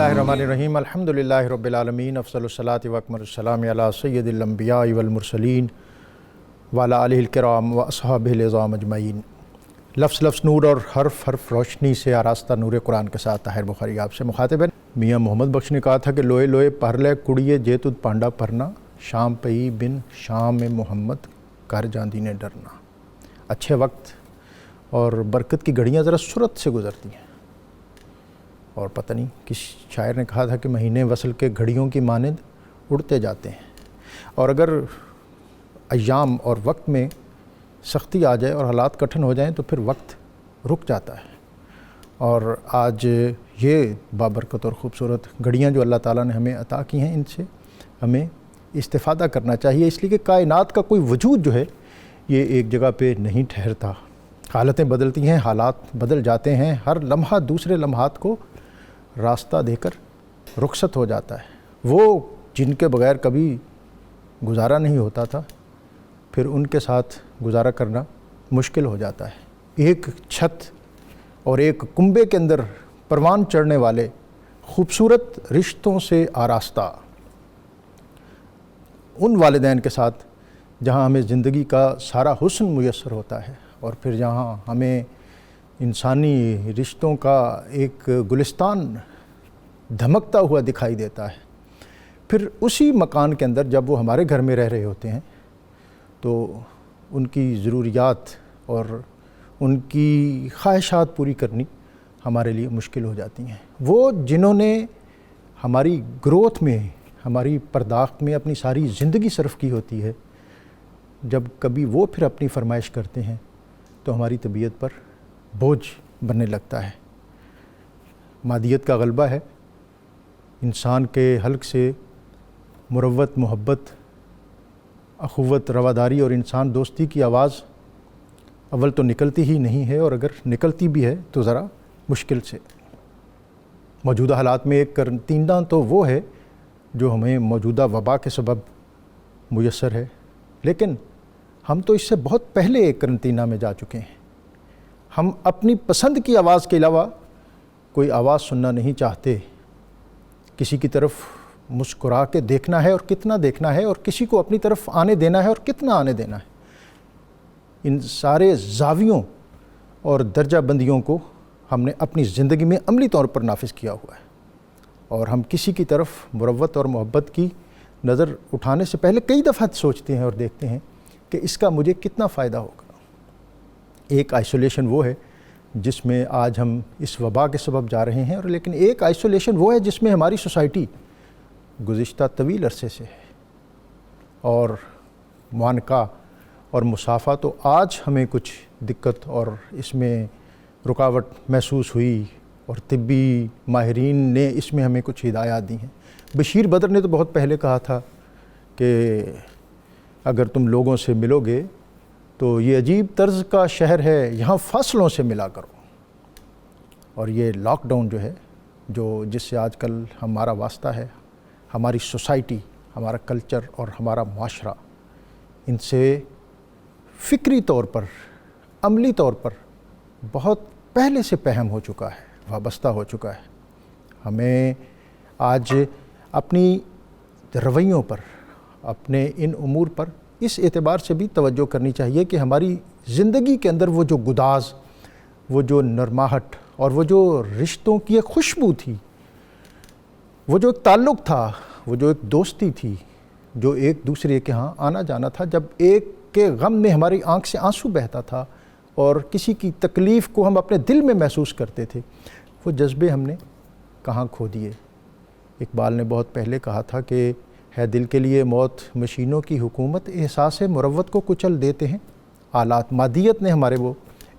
اللہ الرحمن الرحیم الحمدللہ رب العالمین افضل الصلاۃ و اکمل السلام علی سید الانبیاء والمرسلین وعلی آلہ الکرام و اصحابہ العظام اجمعین۔ لفظ لفظ نور اور حرف حرف روشنی سے آراستہ نور قرآن کے ساتھ طاہر بخاری آپ سے مخاطب ہے۔ میاں محمد بخش نے کہا تھا کہ لوئے لوئے پہرلے کڑیے جے تد پانڈا پرنا، شام پئی بن شام محمد کر جاندی نے ڈرنا۔ اچھے وقت اور برکت کی گھڑیاں ذرا سرعت سے گزرتی ہیں، اور پتہ نہیں کس شاعر نے کہا تھا کہ مہینے وصل کے گھڑیوں کی مانند اڑتے جاتے ہیں، اور اگر ایام اور وقت میں سختی آ جائے اور حالات کٹھن ہو جائیں تو پھر وقت رک جاتا ہے۔ اور آج یہ بابرکت اور خوبصورت گھڑیاں جو اللہ تعالیٰ نے ہمیں عطا کی ہیں، ان سے ہمیں استفادہ کرنا چاہیے، اس لیے کہ کائنات کا کوئی وجود جو ہے یہ ایک جگہ پہ نہیں ٹھہرتا۔ حالتیں بدلتی ہیں، حالات بدل جاتے ہیں، ہر لمحہ دوسرے لمحات کو راستہ دے کر رخصت ہو جاتا ہے۔ وہ جن کے بغیر کبھی گزارا نہیں ہوتا تھا، پھر ان کے ساتھ گزارا کرنا مشکل ہو جاتا ہے۔ ایک چھت اور ایک کنبے کے اندر پروان چڑھنے والے خوبصورت رشتوں سے آراستہ ان والدین کے ساتھ جہاں ہمیں زندگی کا سارا حسن میسر ہوتا ہے، اور پھر جہاں ہمیں انسانی رشتوں کا ایک گلستان دھمکتا ہوا دکھائی دیتا ہے، پھر اسی مکان کے اندر جب وہ ہمارے گھر میں رہ رہے ہوتے ہیں تو ان کی ضروریات اور ان کی خواہشات پوری کرنی ہمارے لیے مشکل ہو جاتی ہیں۔ وہ جنہوں نے ہماری گروتھ میں، ہماری پرداخت میں اپنی ساری زندگی صرف کی ہوتی ہے، جب کبھی وہ پھر اپنی فرمائش کرتے ہیں تو ہماری طبیعت پر بوجھ بننے لگتا ہے۔ مادیت کا غلبہ ہے، انسان کے حلق سے مروت، محبت، اخوت، رواداری اور انسان دوستی کی آواز اول تو نکلتی ہی نہیں ہے، اور اگر نکلتی بھی ہے تو ذرا مشکل سے۔ موجودہ حالات میں ایک قرنطینہ تو وہ ہے جو ہمیں موجودہ وبا کے سبب میسر ہے، لیکن ہم تو اس سے بہت پہلے ایک قرنطینہ میں جا چکے ہیں۔ ہم اپنی پسند کی آواز کے علاوہ کوئی آواز سننا نہیں چاہتے۔ کسی کی طرف مسکرا کے دیکھنا ہے اور کتنا دیکھنا ہے، اور کسی کو اپنی طرف آنے دینا ہے اور کتنا آنے دینا ہے۔ ان سارے زاویوں اور درجہ بندیوں کو ہم نے اپنی زندگی میں عملی طور پر نافذ کیا ہوا ہے، اور ہم کسی کی طرف مروت اور محبت کی نظر اٹھانے سے پہلے کئی دفعہ سوچتے ہیں اور دیکھتے ہیں کہ اس کا مجھے کتنا فائدہ ہوگا۔ ایک آئسولیشن وہ ہے جس میں آج ہم اس وبا کے سبب جا رہے ہیں، اور لیکن ایک آئسولیشن وہ ہے جس میں ہماری سوسائٹی گزشتہ طویل عرصے سے ہے، اور معانقہ اور مسافہ تو آج ہمیں کچھ دقت اور اس میں رکاوٹ محسوس ہوئی، اور طبی ماہرین نے اس میں ہمیں کچھ ہدایات دی ہیں۔ بشیر بدر نے تو بہت پہلے کہا تھا کہ اگر تم لوگوں سے ملو گے تو یہ عجیب طرز کا شہر ہے، یہاں فاصلوں سے ملا کرو۔ اور یہ لاک ڈاؤن جو ہے، جس سے آج کل ہمارا واسطہ ہے، ہماری سوسائٹی، ہمارا کلچر اور ہمارا معاشرہ ان سے فکری طور پر، عملی طور پر بہت پہلے سے پہم ہو چکا ہے، وابستہ ہو چکا ہے۔ ہمیں آج اپنی رویوں پر، اپنے ان امور پر اس اعتبار سے بھی توجہ کرنی چاہیے کہ ہماری زندگی کے اندر وہ جو گداز، وہ جو نرماہٹ اور وہ جو رشتوں کی ایک خوشبو تھی، وہ جو ایک تعلق تھا، وہ جو ایک دوستی تھی، جو ایک دوسرے کے ہاں آنا جانا تھا، جب ایک کے غم میں ہماری آنکھ سے آنسو بہتا تھا اور کسی کی تکلیف کو ہم اپنے دل میں محسوس کرتے تھے، وہ جذبے ہم نے کہاں کھو دیے۔ اقبال نے بہت پہلے کہا تھا کہ ہے دل کے لیے موت مشینوں کی حکومت، احساس مروت کو کچل دیتے ہیں آلات۔ مادیت نے ہمارے وہ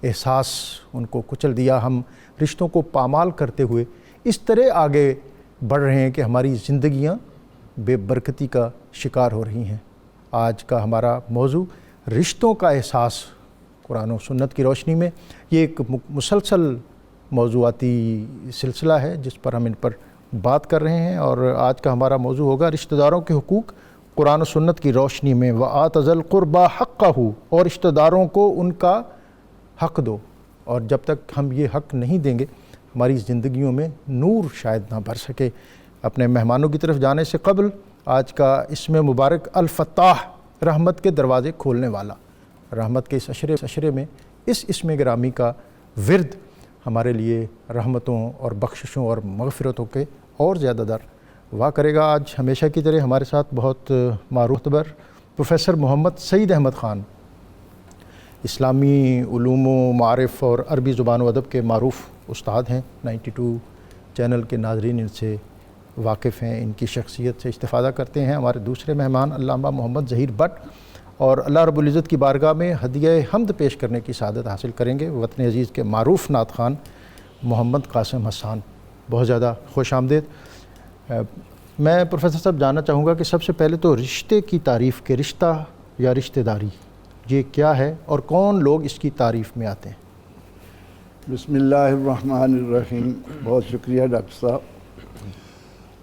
احساس ان کو کچل دیا۔ ہم رشتوں کو پامال کرتے ہوئے اس طرح آگے بڑھ رہے ہیں کہ ہماری زندگیاں بے برکتی کا شکار ہو رہی ہیں۔ آج کا ہمارا موضوع رشتوں کا احساس قرآن و سنت کی روشنی میں، یہ ایک مسلسل موضوعاتی سلسلہ ہے جس پر ہم ان پر بات کر رہے ہیں، اور آج کا ہمارا موضوع ہوگا رشتہ داروں کے حقوق قرآن و سنت کی روشنی میں۔ وَآتَ ذَا الْقُرْبَى حَقَّهُ، اور رشتہ داروں کو ان کا حق دو، اور جب تک ہم یہ حق نہیں دیں گے ہماری زندگیوں میں نور شاید نہ بھر سکے۔ اپنے مہمانوں کی طرف جانے سے قبل آج کا اسم مبارک الفتاح، رحمت کے دروازے کھولنے والا، رحمت کے اس عشرے میں اس اسم گرامی کا ورد ہمارے لیے رحمتوں اور بخششوں اور مغفرتوں کے اور زیادہ در وا کرے گا۔ آج ہمیشہ کی طرح ہمارے ساتھ بہت معروف پروفیسر محمد سعید احمد خان، اسلامی علوم و معارف اور عربی زبان و ادب کے معروف استاد ہیں۔ 92 چینل کے ناظرین ان سے واقف ہیں، ان کی شخصیت سے استفادہ کرتے ہیں۔ ہمارے دوسرے مہمان علامہ محمد ظہیر بٹ، اور اللہ رب العزت کی بارگاہ میں ہدیہ حمد پیش کرنے کی سعادت حاصل کریں گے وطن عزیز کے معروف نعت خوان محمد قاسم حسان۔ بہت زیادہ خوش آمدید۔ میں پروفیسر صاحب جاننا چاہوں گا کہ سب سے پہلے تو رشتے کی تعریف کے، رشتہ یا رشتہ داری یہ کیا ہے اور کون لوگ اس کی تعریف میں آتے ہیں؟ بسم اللہ الرحمن الرحیم۔ بہت شکریہ ڈاکٹر صاحب۔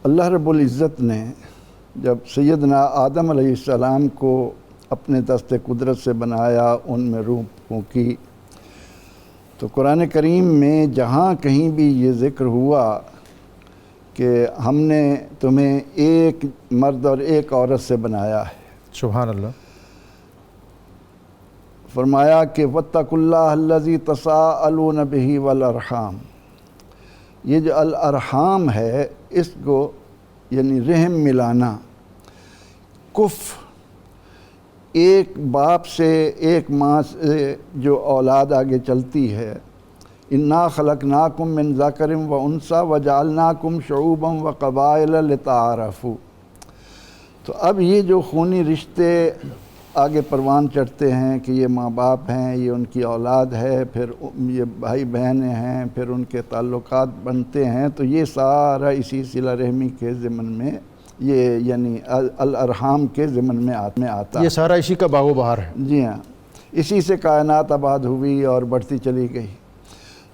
اللہ رب العزت نے جب سیدنا آدم علیہ السلام کو اپنے دست قدرت سے بنایا، ان میں روح پھونکی، تو قرآن کریم میں جہاں کہیں بھی یہ ذکر ہوا کہ ہم نے تمہیں ایک مرد اور ایک عورت سے بنایا ہے، سبحان اللہ، فرمایا کہ وَاتَّقُوا اللَّهَ الَّذِي تَسَاءَلُونَ بِهِ وَالْأَرْحَامَ۔ یہ جو الارحام ہے، اس کو یعنی رحم ملانا، کف، ایک باپ سے ایک ماں سے جو اولاد آگے چلتی ہے، اِنَّا خَلَقْنَاكُم مِّن ذَكَرٍ وَأُنثىٰ وَجَعَلْنَاكُمْ شُعُوبًا وَقَبَائِلَ لِتَعَارَفُوا۔ تو اب یہ جو خونی رشتے آگے پروان چڑھتے ہیں کہ یہ ماں باپ ہیں، یہ ان کی اولاد ہے، پھر یہ بھائی بہنیں ہیں، پھر ان کے تعلقات بنتے ہیں، تو یہ سارا اسی صلہ رحمی کے ضمن میں، یہ یعنی الارحام کے ضمن میں آتا ہے۔ یہ سارا اسی کا باغ و بہار ہے۔ جی ہاں، اسی سے کائنات آباد ہوئی اور بڑھتی چلی گئی۔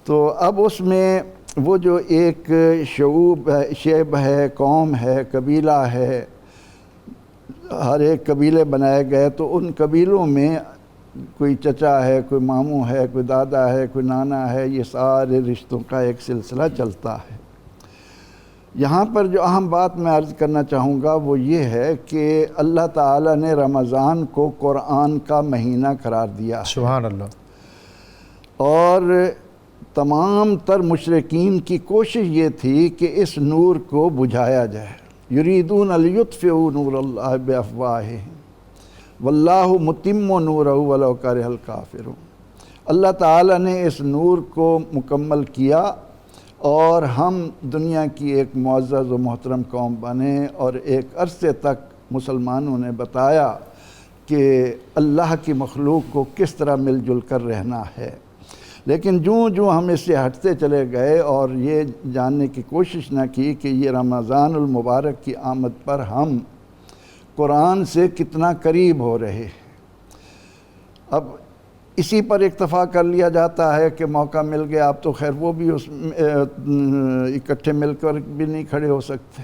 تو اب اس میں وہ جو ایک شعب ہے، قوم ہے، قبیلہ ہے، ہر ایک قبیلے بنائے گئے، تو ان قبیلوں میں کوئی چچا ہے، کوئی ماموں ہے، کوئی دادا ہے، کوئی نانا ہے، یہ سارے رشتوں کا ایک سلسلہ چلتا ہے۔ یہاں پر جو اہم بات میں عرض کرنا چاہوں گا وہ یہ ہے کہ اللہ تعالیٰ نے رمضان کو قرآن کا مہینہ قرار دیا، سبحان اللہ، اور تمام تر مشرکین کی کوشش یہ تھی کہ اس نور کو بجھایا جائے۔ یریدون لیطفئوا نور اللہ بافواہہم واللہ متم نورہ ولو کرہ الکافرون۔ اللہ تعالیٰ نے اس نور کو مکمل کیا اور ہم دنیا کی ایک معزز و محترم قوم بنے، اور ایک عرصے تک مسلمانوں نے بتایا کہ اللہ کی مخلوق کو کس طرح مل جل کر رہنا ہے۔ لیکن جو ہم اس سے ہٹتے چلے گئے اور یہ جاننے کی کوشش نہ کی کہ یہ رمضان المبارک کی آمد پر ہم قرآن سے کتنا قریب ہو رہے ہیں، اب اسی پر اکتفا کر لیا جاتا ہے کہ موقع مل گیا، اب تو خیر وہ بھی اس اکٹھے مل کر بھی نہیں کھڑے ہو سکتے۔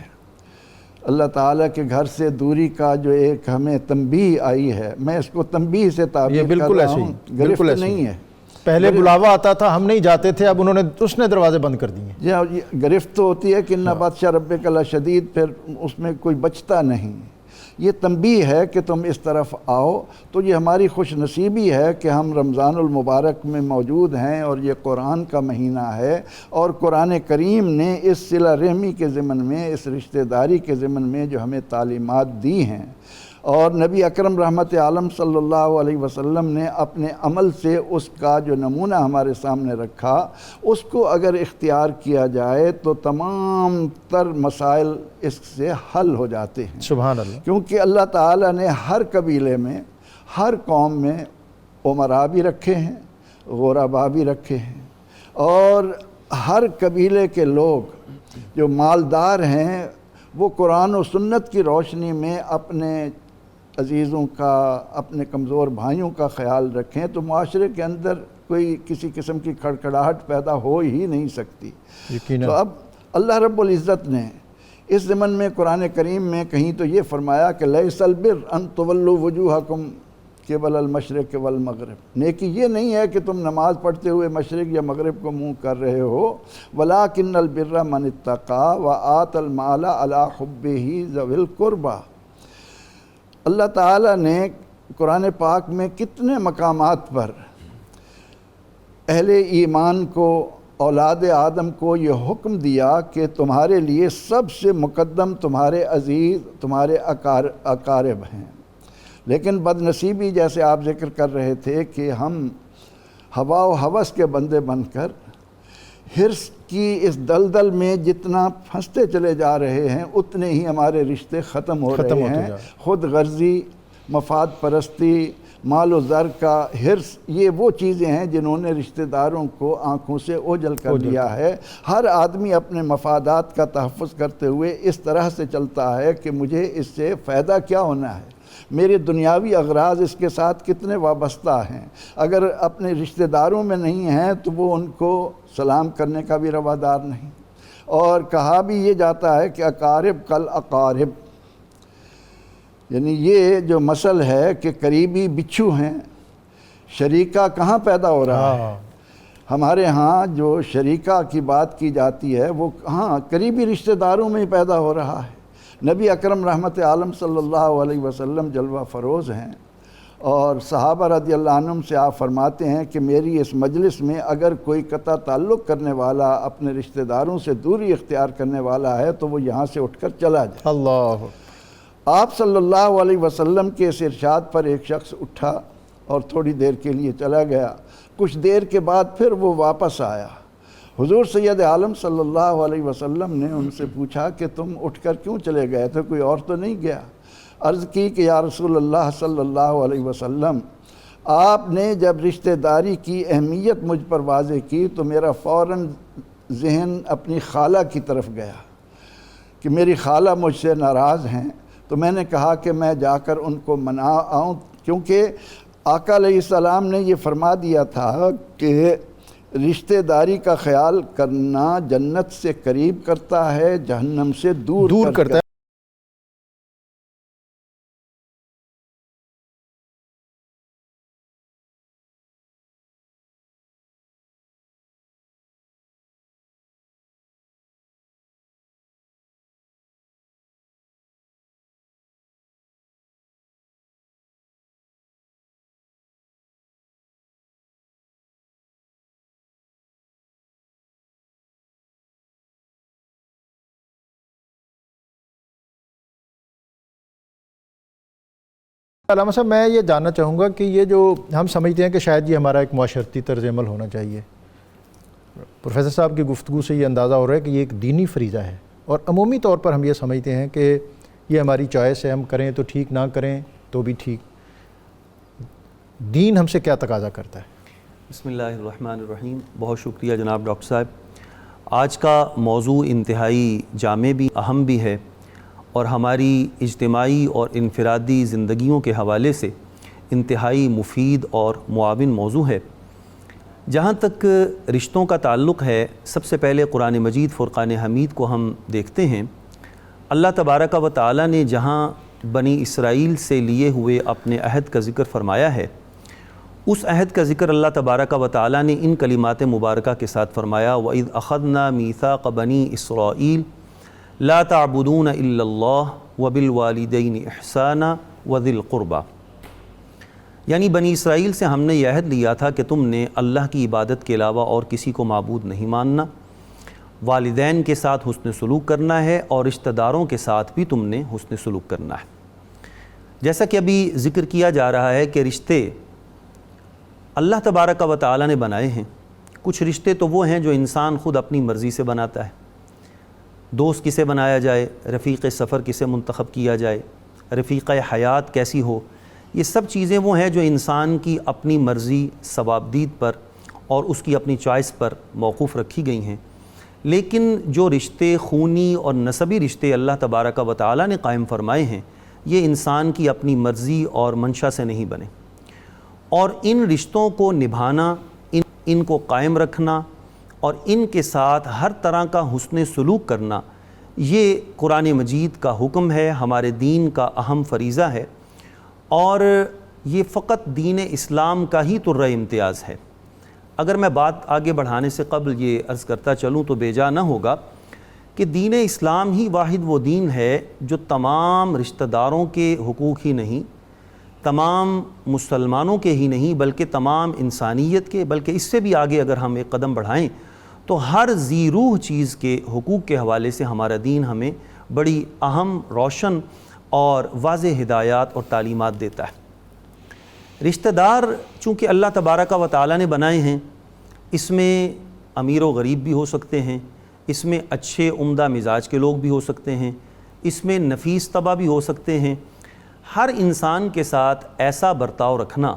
اللہ تعالیٰ کے گھر سے دوری کا جو ایک ہمیں تنبیہ آئی ہے، میں اس کو تنبیہ سے تعبیر کر رہا ہوں، گرفت نہیں ہے۔ پہلے بلاوا آتا تھا، ہم نہیں جاتے تھے، اب اس نے دروازے بند کر دیے۔ جی ہاں، گرفت تو ہوتی ہے کہ اِنَّ بَطْشَ رَبِّكَ لَشَدِيدٌ، پھر اس میں کوئی بچتا نہیں۔ یہ تنبیہ ہے کہ تم اس طرف آؤ، تو یہ ہماری خوش نصیبی ہے کہ ہم رمضان المبارک میں موجود ہیں، اور یہ قرآن کا مہینہ ہے، اور قرآن کریم نے اس صلہ رحمی کے ضمن میں، اس رشتہ داری کے ضمن میں جو ہمیں تعلیمات دی ہیں، اور نبی اکرم رحمت عالم صلی اللہ علیہ وسلم نے اپنے عمل سے اس کا جو نمونہ ہمارے سامنے رکھا، اس کو اگر اختیار کیا جائے تو تمام تر مسائل اس سے حل ہو جاتے ہیں۔ سبحان اللہ، کیونکہ اللہ تعالیٰ نے ہر قبیلے میں، ہر قوم میں امراء بھی رکھے ہیں، غرباء بھی رکھے ہیں، اور ہر قبیلے کے لوگ جو مالدار ہیں وہ قرآن و سنت کی روشنی میں اپنے عزیزوں کا، اپنے کمزور بھائیوں کا خیال رکھیں، تو معاشرے کے اندر کوئی کسی قسم کی کھڑکھڑاہٹ پیدا ہو ہی نہیں سکتی۔ تو اب اللہ رب العزت نے اس ضمن میں قرآن کریم میں کہیں تو یہ فرمایا کہ لیس البر ان تولوا وجوہکم قبل المشرق والمغرب، نیکی یہ نہیں ہے کہ تم نماز پڑھتے ہوئے مشرق یا مغرب کو منہ کر رہے ہو، وَلَٰكِنَّ الْبِرَّ مَنِ اتَّقَىٰ وَآتَى الْمَالَ عَلَىٰ حُبِّهِ ذَوِي الْقُرْبَىٰ۔ اللہ تعالیٰ نے قرآن پاک میں کتنے مقامات پر اہل ایمان کو، اولاد آدم کو یہ حکم دیا کہ تمہارے لیے سب سے مقدم تمہارے عزیز، تمہارے اقارب ہیں۔ لیکن بد نصیبی، جیسے آپ ذکر کر رہے تھے کہ ہم ہوا و ہوس کے بندے بن کر حرص کی اس دلدل میں جتنا پھنستے چلے جا رہے ہیں اتنے ہی ہمارے رشتے ختم ہو رہے ہیں۔ خود غرضی، مفاد پرستی، مال و زر کا حرص، یہ وہ چیزیں ہیں جنہوں نے رشتہ داروں کو آنکھوں سے اوجھل کر دیا ہے۔ ہر آدمی اپنے مفادات کا تحفظ کرتے ہوئے اس طرح سے چلتا ہے کہ مجھے اس سے فائدہ کیا ہونا ہے، میرے دنیاوی اغراض اس کے ساتھ کتنے وابستہ ہیں۔ اگر اپنے رشتہ داروں میں نہیں ہیں تو وہ ان کو سلام کرنے کا بھی روادار نہیں۔ اور کہا بھی یہ جاتا ہے کہ اقارب کل اقارب، یعنی یہ جو مثل ہے کہ قریبی بچھو ہیں، شریکہ کہاں پیدا ہو رہا ہے؟ ہمارے ہاں جو شریکہ کی بات کی جاتی ہے وہ ہاں قریبی رشتہ داروں میں ہی پیدا ہو رہا ہے۔ نبی اکرم رحمت عالم صلی اللہ علیہ وسلم جلوہ فروز ہیں، اور صحابہ رضی اللہ عنہم سے آپ فرماتے ہیں کہ میری اس مجلس میں اگر کوئی قطع تعلق کرنے والا، اپنے رشتہ داروں سے دوری اختیار کرنے والا ہے تو وہ یہاں سے اٹھ کر چلا جائے۔ اللہ، آپ صلی اللہ علیہ وسلم کے اس ارشاد پر ایک شخص اٹھا اور تھوڑی دیر کے لیے چلا گیا۔ کچھ دیر کے بعد پھر وہ واپس آیا۔ حضور سید عالم صلی اللہ علیہ وسلم نے ان سے پوچھا کہ تم اٹھ کر کیوں چلے گئے تھے، کوئی اور تو نہیں گیا؟ عرض کی کہ یا رسول اللہ صلی اللہ علیہ وسلم، آپ نے جب رشتہ داری کی اہمیت مجھ پر واضح کی تو میرا فوراً ذہن اپنی خالہ کی طرف گیا کہ میری خالہ مجھ سے ناراض ہیں، تو میں نے کہا کہ میں جا کر ان کو منا آؤں، کیونکہ آقا علیہ السلام نے یہ فرما دیا تھا کہ رشتہ داری کا خیال کرنا جنت سے قریب کرتا ہے، جہنم سے دور کرتا ہے۔ علامہ صاحب، میں یہ جاننا چاہوں گا کہ یہ جو ہم سمجھتے ہیں کہ شاید یہ ہمارا ایک معاشرتی طرز عمل ہونا چاہیے، پروفیسر صاحب کی گفتگو سے یہ اندازہ ہو رہا ہے کہ یہ ایک دینی فریضہ ہے، اور عمومی طور پر ہم یہ سمجھتے ہیں کہ یہ ہماری چوائس ہے، ہم کریں تو ٹھیک، نہ کریں تو بھی ٹھیک۔ دین ہم سے کیا تقاضا کرتا ہے؟ بسم اللہ الرحمن الرحیم۔ بہت شکریہ جناب ڈاکٹر صاحب۔ آج کا موضوع انتہائی جامع بھی، اہم بھی ہے، اور ہماری اجتماعی اور انفرادی زندگیوں کے حوالے سے انتہائی مفید اور معاون موضوع ہے۔ جہاں تک رشتوں کا تعلق ہے، سب سے پہلے قرآن مجید فرقان حمید کو ہم دیکھتے ہیں۔ اللہ تبارک و تعالی نے جہاں بنی اسرائیل سے لیے ہوئے اپنے عہد کا ذکر فرمایا ہے، اس عہد کا ذکر اللہ تبارک و تعالی نے ان کلمات مبارکہ کے ساتھ فرمایا، وَإِذْ أَخَذْنَا مِيثَاقَ بَنِي إِسْرَائِيلَ لا تعبدون الا اللہ وبالوالدین احسانا وذی القربى، یعنی بنی اسرائیل سے ہم نے یہ عہد لیا تھا کہ تم نے اللہ کی عبادت کے علاوہ اور کسی کو معبود نہیں ماننا، والدین کے ساتھ حسن سلوک کرنا ہے، اور رشتہ داروں کے ساتھ بھی تم نے حسن سلوک کرنا ہے۔ جیسا کہ ابھی ذکر کیا جا رہا ہے کہ رشتے اللہ تبارک و تعالی نے بنائے ہیں۔ کچھ رشتے تو وہ ہیں جو انسان خود اپنی مرضی سے بناتا ہے، دوست کسے بنایا جائے، رفیق سفر کسے منتخب کیا جائے، رفیقہ حیات کیسی ہو، یہ سب چیزیں وہ ہیں جو انسان کی اپنی مرضی، ثوابدید پر اور اس کی اپنی چوائس پر موقوف رکھی گئی ہیں۔ لیکن جو رشتے خونی اور نسبی رشتے اللہ تبارک و تعالی نے قائم فرمائے ہیں، یہ انسان کی اپنی مرضی اور منشا سے نہیں بنے، اور ان رشتوں کو نبھانا، ان کو قائم رکھنا اور ان کے ساتھ ہر طرح کا حسن سلوک کرنا، یہ قرآن مجید کا حکم ہے، ہمارے دین کا اہم فریضہ ہے۔ اور یہ فقط دین اسلام کا ہی طرۂ امتیاز ہے۔ اگر میں بات آگے بڑھانے سے قبل یہ عرض کرتا چلوں تو بے جا نہ ہوگا کہ دین اسلام ہی واحد وہ دین ہے جو تمام رشتہ داروں کے حقوق ہی نہیں، تمام مسلمانوں کے ہی نہیں، بلکہ تمام انسانیت کے، بلکہ اس سے بھی آگے اگر ہم ایک قدم بڑھائیں تو ہر ذی روح چیز کے حقوق کے حوالے سے ہمارا دین ہمیں بڑی اہم، روشن اور واضح ہدایات اور تعلیمات دیتا ہے۔ رشتہ دار چونکہ اللہ تبارک و تعالیٰ نے بنائے ہیں، اس میں امیر و غریب بھی ہو سکتے ہیں، اس میں اچھے عمدہ مزاج کے لوگ بھی ہو سکتے ہیں، اس میں نفیس طبع بھی ہو سکتے ہیں۔ ہر انسان کے ساتھ ایسا برتاؤ رکھنا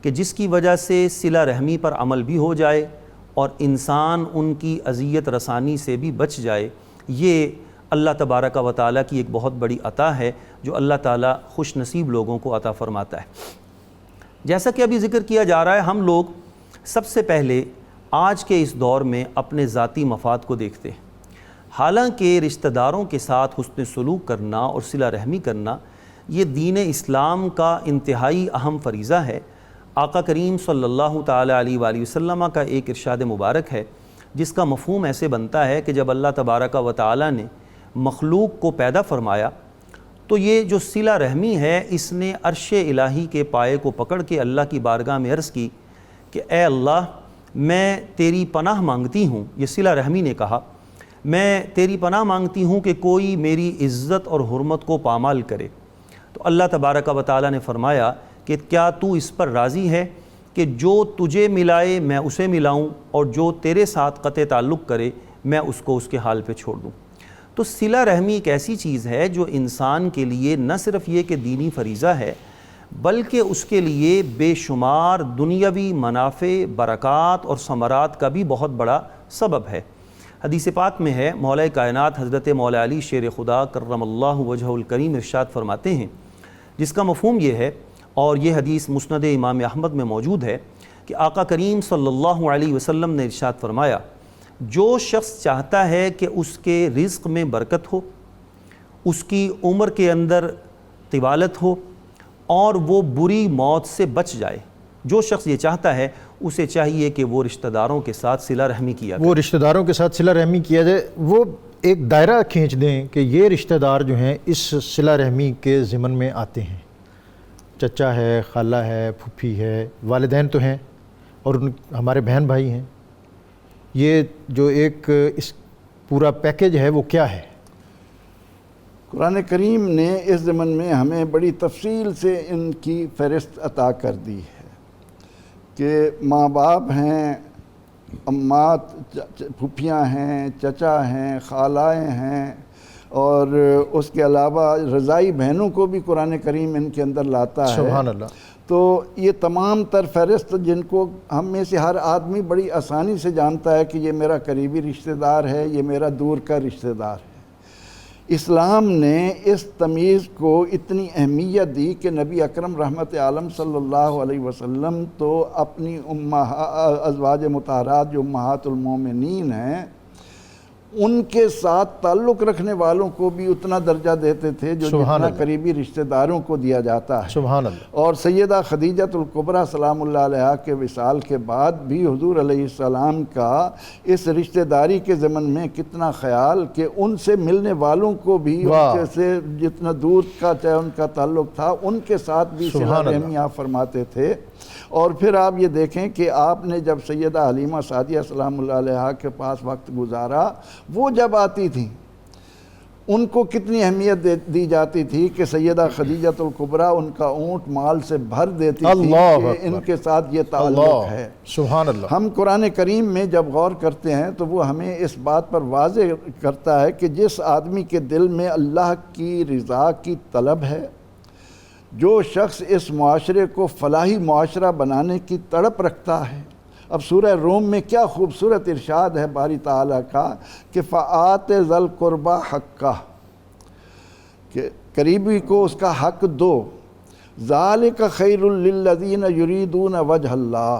کہ جس کی وجہ سے صلہ رحمی پر عمل بھی ہو جائے اور انسان ان کی اذیت رسانی سے بھی بچ جائے، یہ اللہ تبارک و تعالیٰ کی ایک بہت بڑی عطا ہے جو اللہ تعالیٰ خوش نصیب لوگوں کو عطا فرماتا ہے۔ جیسا کہ ابھی ذکر کیا جا رہا ہے، ہم لوگ سب سے پہلے آج کے اس دور میں اپنے ذاتی مفاد کو دیکھتے ہیں، حالانکہ رشتہ داروں کے ساتھ حسن سلوک کرنا اور صلہ رحمی کرنا یہ دین اسلام کا انتہائی اہم فریضہ ہے۔ آقا کریم صلی اللہ تعالیٰ علیہ وآلہ وسلم کا ایک ارشاد مبارک ہے جس کا مفہوم ایسے بنتا ہے کہ جب اللہ تبارک و تعالیٰ نے مخلوق کو پیدا فرمایا تو یہ جو صلہ رحمی ہے اس نے عرش الہی کے پائے کو پکڑ کے اللہ کی بارگاہ میں عرض کی کہ اے اللہ، میں تیری پناہ مانگتی ہوں، یہ صلہ رحمی نے کہا، میں تیری پناہ مانگتی ہوں کہ کوئی میری عزت اور حرمت کو پامال کرے۔ تو اللہ تبارک و تعالیٰ نے فرمایا کہ کیا تو اس پر راضی ہے کہ جو تجھے ملائے میں اسے ملاؤں اور جو تیرے ساتھ قطع تعلق کرے میں اس کو اس کے حال پہ چھوڑ دوں۔ تو صلہ رحمی ایک ایسی چیز ہے جو انسان کے لیے نہ صرف یہ کہ دینی فریضہ ہے بلکہ اس کے لیے بے شمار دنیاوی منافع، برکات اور ثمرات کا بھی بہت بڑا سبب ہے۔ حدیث پاک میں ہے، مولا کائنات حضرت مولا علی شیر خدا کرم اللہ وجہہ الکریم ارشاد فرماتے ہیں، جس کا مفہوم یہ ہے، اور یہ حدیث مسند امام احمد میں موجود ہے، کہ آقا کریم صلی اللہ علیہ وسلم نے ارشاد فرمایا، جو شخص چاہتا ہے کہ اس کے رزق میں برکت ہو، اس کی عمر کے اندر طوالت ہو اور وہ بری موت سے بچ جائے، جو شخص یہ چاہتا ہے اسے چاہیے کہ وہ رشتہ داروں کے ساتھ صلہ رحمی کیا جائے، وہ رشتہ داروں کے ساتھ صلہ رحمی کیا جائے، وہ ایک دائرہ کھینچ دیں کہ یہ رشتہ دار جو ہیں اس صلہ رحمی کے ضمن میں آتے ہیں۔ چچا ہے، خالہ ہے، پھوپھی ہے، والدین تو ہیں اور ہمارے بہن بھائی ہیں، یہ جو ایک اس پورا پیکج ہے وہ کیا ہے؟ قرآن کریم نے اس ضمن میں ہمیں بڑی تفصیل سے ان کی فہرست عطا کر دی ہے کہ ماں باپ ہیں، امات پھوپھیاں ہیں، چچا ہیں، خالائیں ہیں، اور اس کے علاوہ رضائی بہنوں کو بھی قرآن کریم ان کے اندر لاتا ہے۔ سبحان اللہ۔ تو یہ تمام تر فہرست جن کو ہم میں سے ہر آدمی بڑی آسانی سے جانتا ہے کہ یہ میرا قریبی رشتہ دار ہے، یہ میرا دور کا رشتہ دار ہے، اسلام نے اس تمیز کو اتنی اہمیت دی کہ نبی اکرم رحمت عالم صلی اللہ علیہ وسلم تو اپنی ازواج مطہرات جو امہات المومنین ہیں ان کے ساتھ تعلق رکھنے والوں کو بھی اتنا درجہ دیتے تھے جو جتنا قریبی رشتہ داروں کو دیا جاتا ہے۔ سبحان اللہ۔ اور سیدہ خدیجۃ الکبریٰ سلام اللہ علیہا کے وصال کے بعد بھی حضور علیہ السلام کا اس رشتہ داری کے ضمن میں کتنا خیال کہ ان سے ملنے والوں کو بھی ان سے جتنا دور کا چاہے ان کا تعلق تھا ان کے ساتھ بھی صلہ رحمی آپ فرماتے تھے۔ اور پھر آپ یہ دیکھیں کہ آپ نے جب سیدہ حلیمہ سعدیہ سلام اللہ علیہا کے پاس وقت گزارا، وہ جب آتی تھیں ان کو کتنی اہمیت دی جاتی تھی کہ سیدہ خدیجۃ الکبریٰ ان کا اونٹ مال سے بھر دیتی تھی کہ ان کے ساتھ یہ تعلق ہے۔ سبحان اللہ۔ ہم قرآن کریم میں جب غور کرتے ہیں تو وہ ہمیں اس بات پر واضح کرتا ہے کہ جس آدمی کے دل میں اللہ کی رضا کی طلب ہے، جو شخص اس معاشرے کو فلاحی معاشرہ بنانے کی تڑپ رکھتا ہے۔ اب سورہ روم میں کیا خوبصورت ارشاد ہے باری تعالیٰ کا کہ فآت ذی القربی حقہ، کہ قریبی کو اس کا حق دو، ذالک خیر للذین یریدون وجہ اللہ،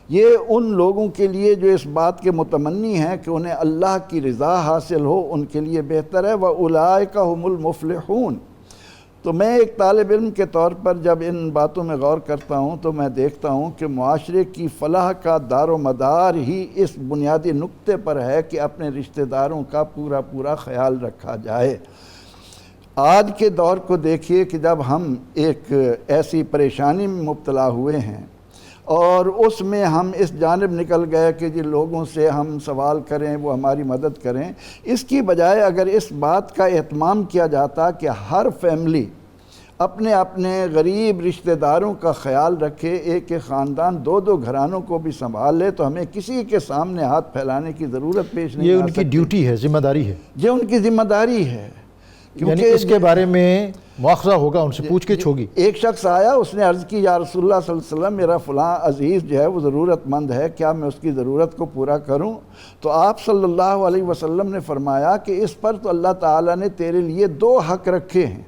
یہ ان لوگوں کے لیے جو اس بات کے متمنی ہیں کہ انہیں اللہ کی رضا حاصل ہو ان کے لیے بہتر ہے، وَأُولَئِکَ هُمُ الْمُفْلِحُونَ، تو میں ایک طالب علم کے طور پر جب ان باتوں میں غور کرتا ہوں تو میں دیکھتا ہوں کہ معاشرے کی فلاح کا دار و مدار ہی اس بنیادی نقطے پر ہے کہ اپنے رشتہ داروں کا پورا خیال رکھا جائے۔ آج کے دور کو دیکھیے کہ جب ہم ایک ایسی پریشانی میں مبتلا ہوئے ہیں اور اس میں ہم اس جانب نکل گئے کہ جن لوگوں سے ہم سوال کریں وہ ہماری مدد کریں، اس کی بجائے اگر اس بات کا اہتمام کیا جاتا کہ ہر فیملی اپنے اپنے غریب رشتہ داروں کا خیال رکھے، ایک خاندان دو گھرانوں کو بھی سنبھال لے، تو ہمیں کسی کے سامنے ہاتھ پھیلانے کی ضرورت پیش نہیں یہ آ ان کی سکتی۔ ڈیوٹی ہے، ذمہ داری ہے، یہ ان کی ذمہ داری ہے، یعنی اس کے بارے میں مواخذہ ہوگا، ان سے پوچھ گچھ ہوگی۔ ایک شخص آیا، اس نے عرض کی یا رسول اللہ صلی اللہ علیہ وسلم میرا فلاں عزیز جو ہے وہ ضرورت مند ہے، کیا میں اس کی ضرورت کو پورا کروں؟ تو آپ صلی اللہ علیہ وسلم نے فرمایا کہ اس پر تو اللہ تعالیٰ نے تیرے لیے 2 حق رکھے ہیں،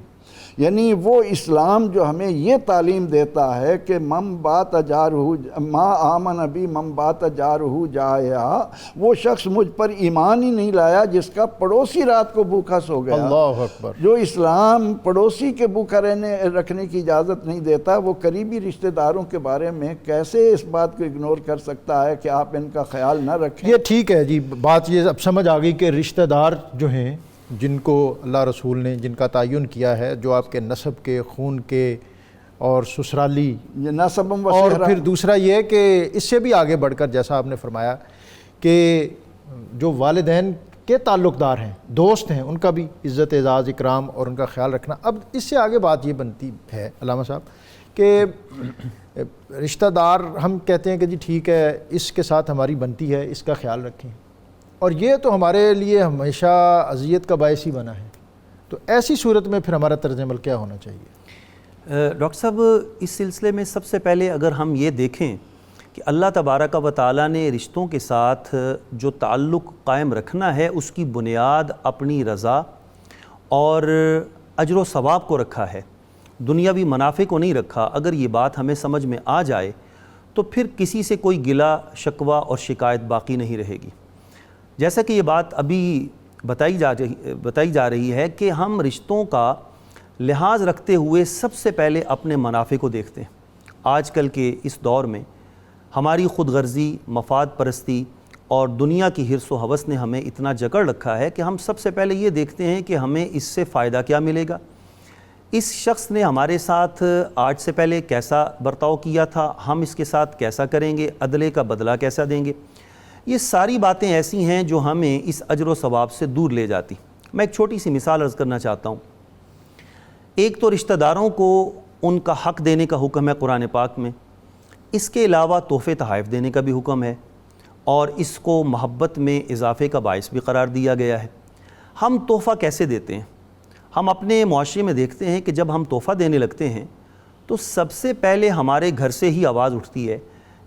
یعنی وہ اسلام جو ہمیں یہ تعلیم دیتا ہے کہ من بات جارہ ما آمن بی من بات جارہ جائع، وہ شخص مجھ پر ایمان ہی نہیں لایا جس کا پڑوسی رات کو بھوکا سو گیا۔ اللہ اکبر۔ جو اسلام پڑوسی کے بھوکا رکھنے کی اجازت نہیں دیتا، وہ قریبی رشتہ داروں کے بارے میں کیسے اس بات کو اگنور کر سکتا ہے کہ آپ ان کا خیال نہ رکھیں؟ یہ ٹھیک ہے جی، بات یہ اب سمجھ آ گئی کہ رشتہ دار جو ہیں جن کو اللہ رسول نے جن کا تعین کیا ہے، جو آپ کے نسب کے، خون کے اور سسرالی، یہ نسبم و اور صہرا۔ پھر دوسرا یہ کہ اس سے بھی آگے بڑھ کر جیسا آپ نے فرمایا کہ جو والدین کے تعلق دار ہیں، دوست ہیں، ان کا بھی عزت اعزاز اکرام اور ان کا خیال رکھنا۔ اب اس سے آگے بات یہ بنتی ہے علامہ صاحب کہ رشتہ دار ہم کہتے ہیں کہ جی ٹھیک ہے، اس کے ساتھ ہماری بنتی ہے، اس کا خیال رکھیں، اور یہ تو ہمارے لیے ہمیشہ اذیت کا باعث ہی بنا ہے، تو ایسی صورت میں پھر ہمارا طرز عمل کیا ہونا چاہیے؟ ڈاکٹر صاحب، اس سلسلے میں سب سے پہلے اگر ہم یہ دیکھیں کہ اللہ تبارک و تعالیٰ نے رشتوں کے ساتھ جو تعلق قائم رکھنا ہے اس کی بنیاد اپنی رضا اور اجر و ثواب کو رکھا ہے، دنیاوی منافع کو نہیں رکھا۔ اگر یہ بات ہمیں سمجھ میں آ جائے تو پھر کسی سے کوئی گلہ شکوہ اور شکایت باقی نہیں رہے گی۔ جیسا کہ یہ بات ابھی بتائی جا رہی ہے کہ ہم رشتوں کا لحاظ رکھتے ہوئے سب سے پہلے اپنے منافع کو دیکھتے ہیں۔ آج کل کے اس دور میں ہماری خود غرضی، مفاد پرستی اور دنیا کی حرص و ہوس نے ہمیں اتنا جکڑ رکھا ہے کہ ہم سب سے پہلے یہ دیکھتے ہیں کہ ہمیں اس سے فائدہ کیا ملے گا، اس شخص نے ہمارے ساتھ آج سے پہلے کیسا برتاؤ کیا تھا، ہم اس کے ساتھ کیسا کریں گے، عدلے کا بدلہ کیسا دیں گے۔ یہ ساری باتیں ایسی ہیں جو ہمیں اس اجر و ثواب سے دور لے جاتی۔ میں ایک چھوٹی سی مثال عرض کرنا چاہتا ہوں۔ ایک تو رشتہ داروں کو ان کا حق دینے کا حکم ہے قرآن پاک میں، اس کے علاوہ تحفے تحائف دینے کا بھی حکم ہے، اور اس کو محبت میں اضافے کا باعث بھی قرار دیا گیا ہے۔ ہم تحفہ کیسے دیتے ہیں؟ ہم اپنے معاشرے میں دیکھتے ہیں کہ جب ہم تحفہ دینے لگتے ہیں تو سب سے پہلے ہمارے گھر سے ہی آواز اٹھتی ہے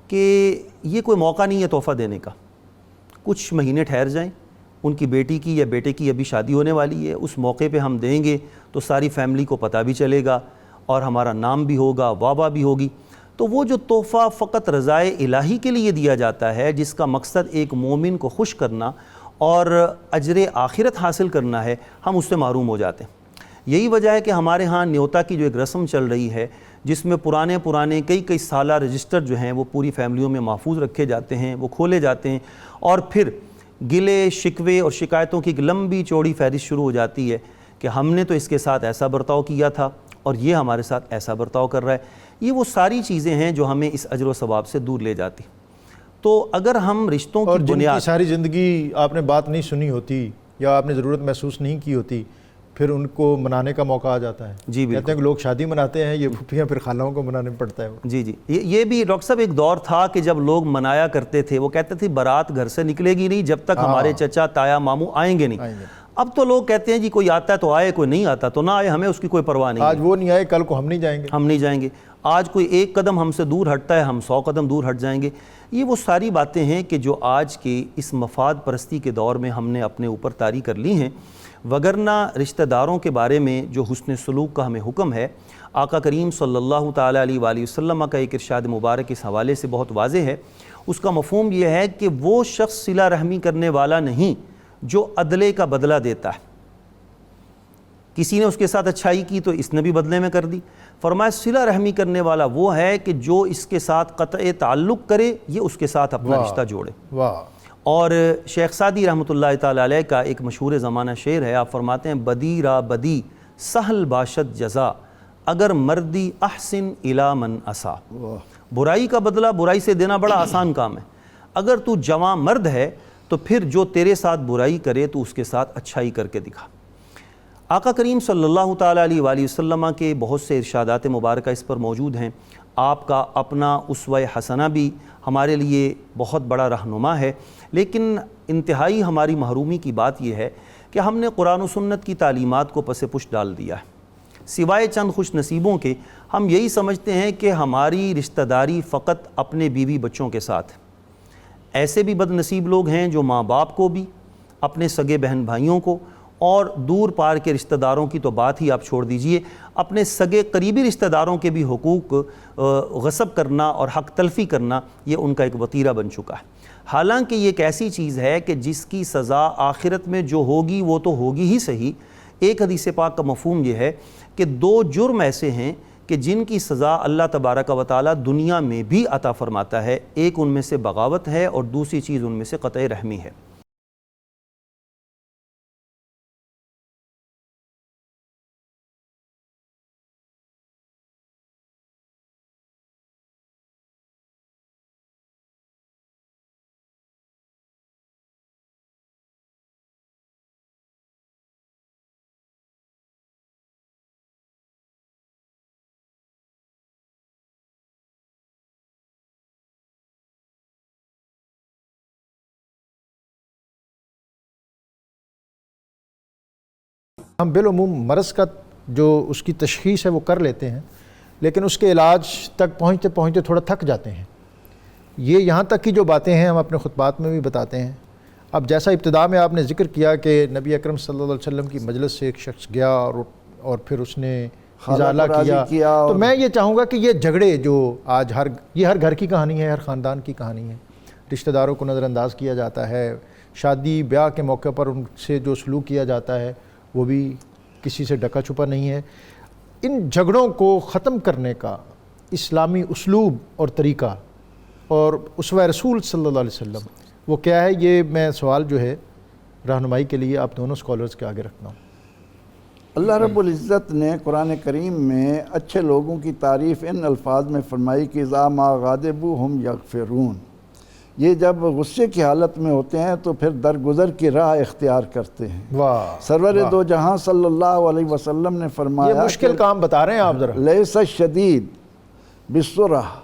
کہ یہ کوئی موقع نہیں ہے تحفہ دینے کا، کچھ مہینے ٹھہر جائیں، ان کی بیٹی کی یا بیٹے کی ابھی شادی ہونے والی ہے، اس موقع پہ ہم دیں گے تو ساری فیملی کو پتہ بھی چلے گا اور ہمارا نام بھی ہوگا، واہ بھی ہوگی۔ تو وہ جو تحفہ فقط رضائے الہی کے لیے دیا جاتا ہے، جس کا مقصد ایک مومن کو خوش کرنا اور اجر آخرت حاصل کرنا ہے، ہم اس سے محروم ہو جاتے ہیں۔ یہی وجہ ہے کہ ہمارے ہاں نیوتا کی جو ایک رسم چل رہی ہے، جس میں پرانے کئی سالہ رجسٹر جو ہیں وہ پوری فیملیوں میں محفوظ رکھے جاتے ہیں، وہ کھولے جاتے ہیں، اور پھر گلے شکوے اور شکایتوں کی ایک لمبی چوڑی فہرست شروع ہو جاتی ہے کہ ہم نے تو اس کے ساتھ ایسا برتاؤ کیا تھا اور یہ ہمارے ساتھ ایسا برتاؤ کر رہا ہے۔ یہ وہ ساری چیزیں ہیں جو ہمیں اس اجر و ثواب سے دور لے جاتی۔ تو اگر ہم رشتوں اور کی جن بنیاد کی ساری زندگی آپ نے بات نہیں سنی ہوتی یا آپ نے ضرورت محسوس نہیں کی ہوتی، پھر ان کو منانے کا موقع آ جاتا ہے۔ جی بالکل، کہتے ہیں کہ لوگ شادی مناتے ہیں، یہ پھوپھیاں پھر خالوں کو منانے پڑتا ہے۔ جی یہ بھی ڈاکٹر صاحب ایک دور تھا کہ جب لوگ منایا کرتے تھے، وہ کہتے تھے بارات گھر سے نکلے گی نہیں جب تک ہمارے چچا تایا ماموں آئیں گے نہیں۔ اب تو لوگ کہتے ہیں جی کوئی آتا ہے تو آئے، کوئی نہیں آتا تو نہ آئے، ہمیں اس کی کوئی پرواہ نہیں۔ آج وہ نہیں آئے، کل کو ہم نہیں جائیں گے۔ آج کوئی ایک قدم ہم سے دور ہٹتا ہے، ہم 100 قدم دور ہٹ جائیں گے۔ یہ وہ ساری باتیں ہیں کہ جو آج کے اس مفاد پرستی کے دور میں ہم نے اپنے اوپر طاری کر لی ہیں، وگرنہ رشتہ داروں کے بارے میں جو حسن سلوک کا ہمیں حکم ہے، آقا کریم صلی اللہ تعالیٰ علیہ وآلہ وسلم کا ایک ارشاد مبارک اس حوالے سے بہت واضح ہے۔ اس کا مفہوم یہ ہے کہ وہ شخص صلہ رحمی کرنے والا نہیں جو عدلے کا بدلہ دیتا ہے۔ کسی نے اس کے ساتھ اچھائی کی تو اس نے بھی بدلے میں کر دی۔ فرمایا صلہ رحمی کرنے والا وہ ہے کہ جو اس کے ساتھ قطع تعلق کرے، یہ اس کے ساتھ اپنا رشتہ جوڑے۔ واہ، اور شیخ سعدی رحمۃ اللہ تعالی علیہ کا ایک مشہور زمانہ شعر ہے، آپ فرماتے ہیں بدی را بدی سہل باشد جزا اگر مردی احسن الی من اسا۔ برائی کا بدلہ برائی سے دینا بڑا آسان کام ہے، اگر تو جواں مرد ہے تو پھر جو تیرے ساتھ برائی کرے تو اس کے ساتھ اچھائی کر کے دکھا۔ آقا کریم صلی اللہ تعالیٰ علیہ وآلہ وسلم کے بہت سے ارشادات مبارکہ اس پر موجود ہیں۔ آپ کا اپنا اسوہ حسنہ بھی ہمارے لیے بہت بڑا رہنما ہے، لیکن انتہائی ہماری محرومی کی بات یہ ہے کہ ہم نے قرآن و سنت کی تعلیمات کو پس پش ڈال دیا ہے۔ سوائے چند خوش نصیبوں کے ہم یہی سمجھتے ہیں کہ ہماری رشتہ داری فقط اپنے بیوی بچوں کے ساتھ۔ ایسے بھی بد نصیب لوگ ہیں جو ماں باپ کو بھی، اپنے سگے بہن بھائیوں کو، اور دور پار کے رشتہ داروں کی تو بات ہی آپ چھوڑ دیجئے، اپنے سگے قریبی رشتہ داروں کے بھی حقوق غصب کرنا اور حق تلفی کرنا یہ ان کا ایک وتیرہ بن چکا ہے۔ حالانکہ یہ ایک ایسی چیز ہے کہ جس کی سزا آخرت میں جو ہوگی وہ تو ہوگی ہی صحیح۔ ایک حدیث پاک کا مفہوم یہ ہے کہ دو جرم ایسے ہیں کہ جن کی سزا اللہ تبارک و تعالی دنیا میں بھی عطا فرماتا ہے، ایک ان میں سے بغاوت ہے اور دوسری چیز ان میں سے قطع رحمی ہے۔ ہم بالعموم مرض کا جو اس کی تشخیص ہے وہ کر لیتے ہیں، لیکن اس کے علاج تک پہنچتے پہنچتے تھوڑا تھک جاتے ہیں۔ یہ یہاں تک کی جو باتیں ہیں ہم اپنے خطبات میں بھی بتاتے ہیں۔ اب جیسا ابتدا میں آپ نے ذکر کیا کہ نبی اکرم صلی اللہ علیہ وسلم کی مجلس سے ایک شخص گیا اور پھر اس نے ازالہ کیا، تو میں یہ چاہوں گا کہ یہ جھگڑے جو آج ہر گھر کی کہانی ہے، ہر خاندان کی کہانی ہے۔ رشتہ داروں کو نظر انداز کیا جاتا ہے، شادی بیاہ کے موقع پر ان سے جو سلوک کیا جاتا ہے وہ بھی کسی سے ڈکا چھپا نہیں ہے۔ ان جھگڑوں کو ختم کرنے کا اسلامی اسلوب اور طریقہ اور اسوہ رسول صلی اللہ علیہ وسلم وہ کیا ہے، یہ میں سوال جو ہے رہنمائی کے لیے آپ دونوں اسکالرز کے آگے رکھتا ہوں۔ اللہ رب العزت نے قرآن کریم میں اچھے لوگوں کی تعریف ان الفاظ میں فرمائی کہ اذا ما غاضبوا ہم یغفرون، یہ جب غصے کی حالت میں ہوتے ہیں تو پھر درگزر کی راہ اختیار کرتے ہیں۔ واہ، سرور دو جہاں صلی اللہ علیہ وسلم نے فرمایا یہ مشکل کام بتا رہے ہیں آپ ذرا۔ لیس الشدید بالسرعہ،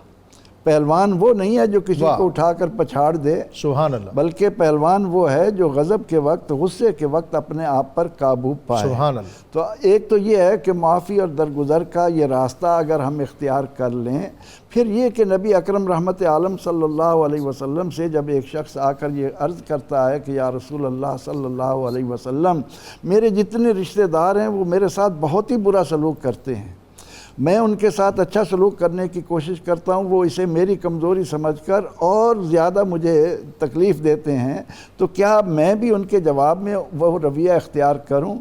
پہلوان وہ نہیں ہے جو کسی کو اٹھا کر پچھاڑ دے، سبحان اللہ، بلکہ پہلوان وہ ہے جو غضب کے وقت، غصے کے وقت اپنے آپ پر قابو پائے۔ سبحان اللہ۔ تو ایک تو یہ ہے کہ معافی اور درگزر کا یہ راستہ اگر ہم اختیار کر لیں، پھر یہ کہ نبی اکرم رحمت عالم صلی اللہ علیہ وسلم سے جب ایک شخص آ کر یہ عرض کرتا ہے کہ یا رسول اللہ صلی اللہ علیہ وسلم، میرے جتنے رشتہ دار ہیں وہ میرے ساتھ بہت ہی برا سلوک کرتے ہیں، میں ان کے ساتھ اچھا سلوک کرنے کی کوشش کرتا ہوں، وہ اسے میری کمزوری سمجھ کر اور زیادہ مجھے تکلیف دیتے ہیں، تو کیا میں بھی ان کے جواب میں وہ رویہ اختیار کروں؟